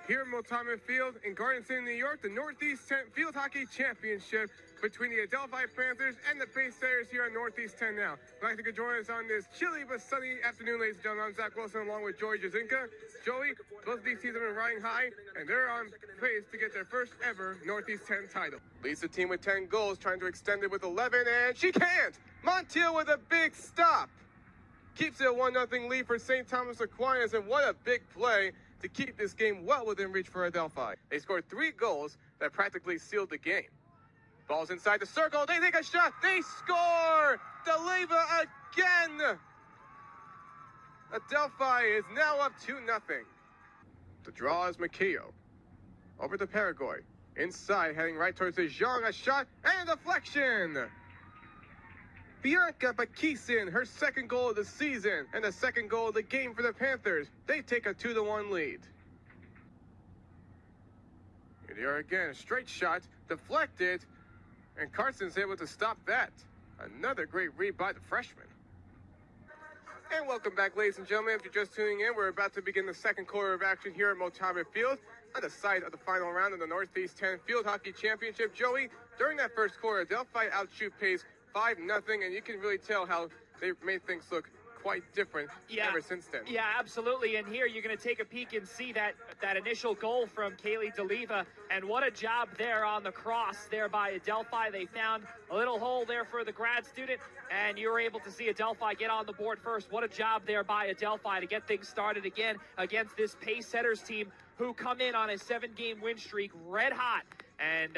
Here in Multnomah Field in Garden City, New York, the Northeast 10 Field Hockey Championship between the Adelphi Panthers and the Pacers here on Northeast 10 now. I'd like to join us on this chilly but sunny afternoon, ladies and gentlemen. I'm Zach Wilson along with Joey Jazinka. Joey, both of these teams have been riding high, and they're on pace to get their first ever Northeast 10 title. Leads the team with 10 goals, trying to extend it with 11, and she can't! Montiel with a big stop! Keeps it a 1-0 lead for St. Thomas Aquinas, and what a big play to keep this game well within reach for Adelphi. They scored 3 goals that practically sealed the game. Ball's inside the circle, they take a shot, they score! Deliva again! Adelphi is now up 2-0. The draw is Makio. Over to Paraguay. Inside, heading right towards the Zhang, a shot, and a deflection! Bianca Bakisin, her second goal of the season, and the second goal of the game for the Panthers. They take a 2-1 lead. Here they are again, a straight shot, deflected, and Carson's able to stop that. Another great read by the freshman. And welcome back, ladies and gentlemen. If you're just tuning in, we're about to begin the second quarter of action here at Multnomah Field on the site of the final round of the Northeast 10 Field Hockey Championship. Joey, during that first quarter, Adelphi outshoot Pace 5-0, and you can really tell how they made things look quite different ever since then. Yeah, absolutely. And here you're going to take a peek and see that initial goal from Kaylee Deliva, and what a job there on the cross there by Adelphi. They found a little hole there for the grad student, and you were able to see Adelphi get on the board first. What a job there by Adelphi to get things started again against this Pace Setters team who come in on a 7-game win streak, red hot. And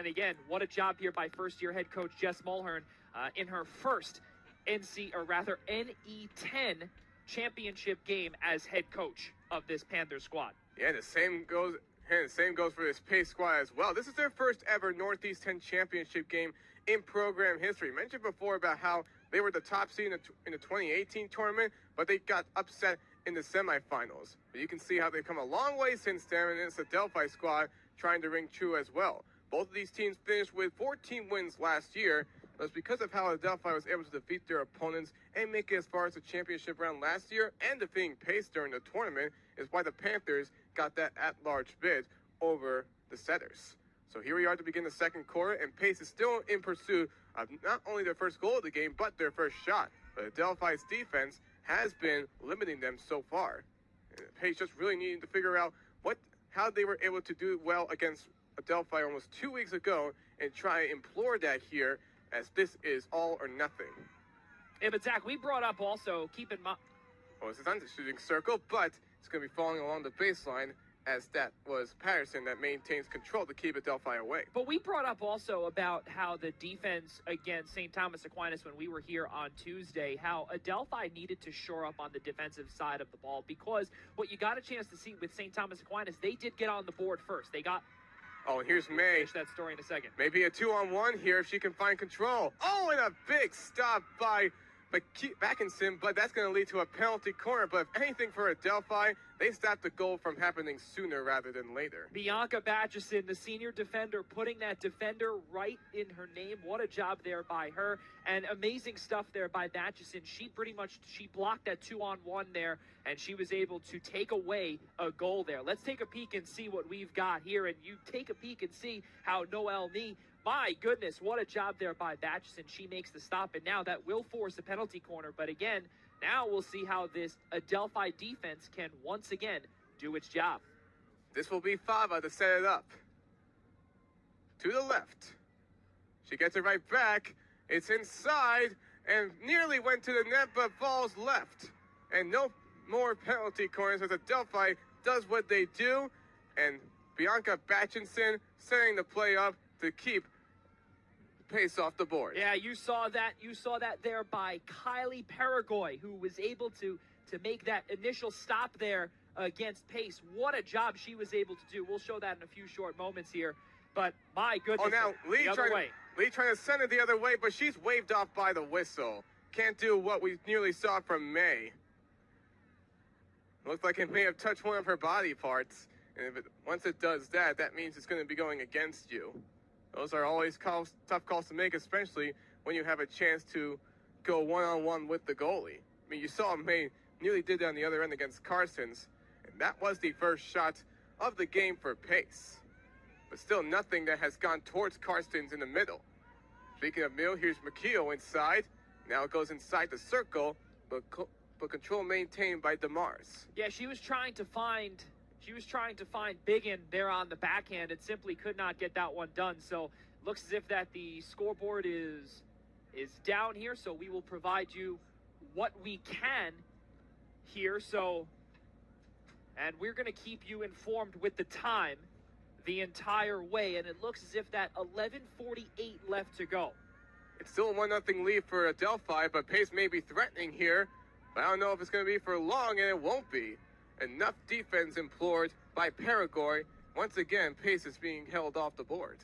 again, what a job here by first-year head coach Jess Mulhern in her first NE10 championship game as head coach of this Panther squad. Yeah, the same goes for this Pace squad as well. This is their first ever Northeast 10 championship game in program history. Mentioned before about how they were the top seed in the 2018 tournament, but they got upset in the semifinals. But you can see how they've come a long way since then, and it's the Adelphi squad trying to ring true as well. Both of these teams finished with 14 wins last year. It was because of how Adelphi was able to defeat their opponents and make it as far as the championship round last year, and defeating Pace during the tournament is why the Panthers got that at-large bid over the Setters. So here we are to begin the second quarter, and Pace is still in pursuit of not only their first goal of the game, but their first shot. But Adelphi's defense has been limiting them so far. And Pace just really needing to figure out how they were able to do well against Adelphi almost 2 weeks ago and try and implore that here, as this is all or nothing. Yeah, but Zach, we brought up also, keep in mind... Well, this is not the shooting circle, but it's going to be falling along the baseline, as that was Patterson that maintains control to keep Adelphi away. But we brought up also about how the defense against St. Thomas Aquinas when we were here on Tuesday, how Adelphi needed to shore up on the defensive side of the ball, because what you got a chance to see with St. Thomas Aquinas, they did get on the board first. They got... Oh, and here's May. Finish that story in a second. Maybe a 2-on-1 here if she can find control. Oh, and a big stop by Backinson, but that's going to lead to a penalty corner. But if anything for Adelphi, they stopped the goal from happening sooner rather than later. Bianca Batchison, the senior defender, putting that defender right in her name. What a job there by her. And amazing stuff there by Batchison. She blocked that 2-on-1 there, and she was able to take away a goal there. Let's take a peek and see what we've got here. And you take a peek and see how Noelle Nee, my goodness, what a job there by Batchison. She makes the stop, and now that will force a penalty corner. But again, now we'll see how this Adelphi defense can once again do its job. This will be Fava to set it up. To the left. She gets it right back. It's inside and nearly went to the net, but falls left. And no more penalty corners as Adelphi does what they do. And Bianca Batchinson setting the play up to keep Pace off the board. Yeah, you saw that there by Kylie Paraguay, who was able to make that initial stop there against Pace. What a job she was able to do. We'll show that in a few short moments here. But my goodness, oh, now Lee trying to send it the other way, but she's waved off by the whistle. Can't do what we nearly saw from May. Looks like it may have touched one of her body parts. And once it does that, that means it's going to be going against you. Those are always tough calls to make, especially when you have a chance to go one-on-one with the goalie. I mean, you saw May nearly did that on the other end against Carson's, and that was the first shot of the game for pace. But still nothing that has gone towards Karstens in the middle. Speaking of middle, here's McKeel inside. Now it goes inside the circle, but control maintained by DeMars. Yeah, she was trying to find Biggin there on the backhand and simply could not get that one done. So looks as if that the scoreboard is down here, so we will provide you what we can here. So, and we're going to keep you informed with the time the entire way, and it looks as if that 11:48 left to go. It's still a 1-0 lead for Delphi, but pace may be threatening here. But I don't know if it's going to be for long, and it won't be. Enough defense implored by Paraguay. Once again, pace is being held off the board.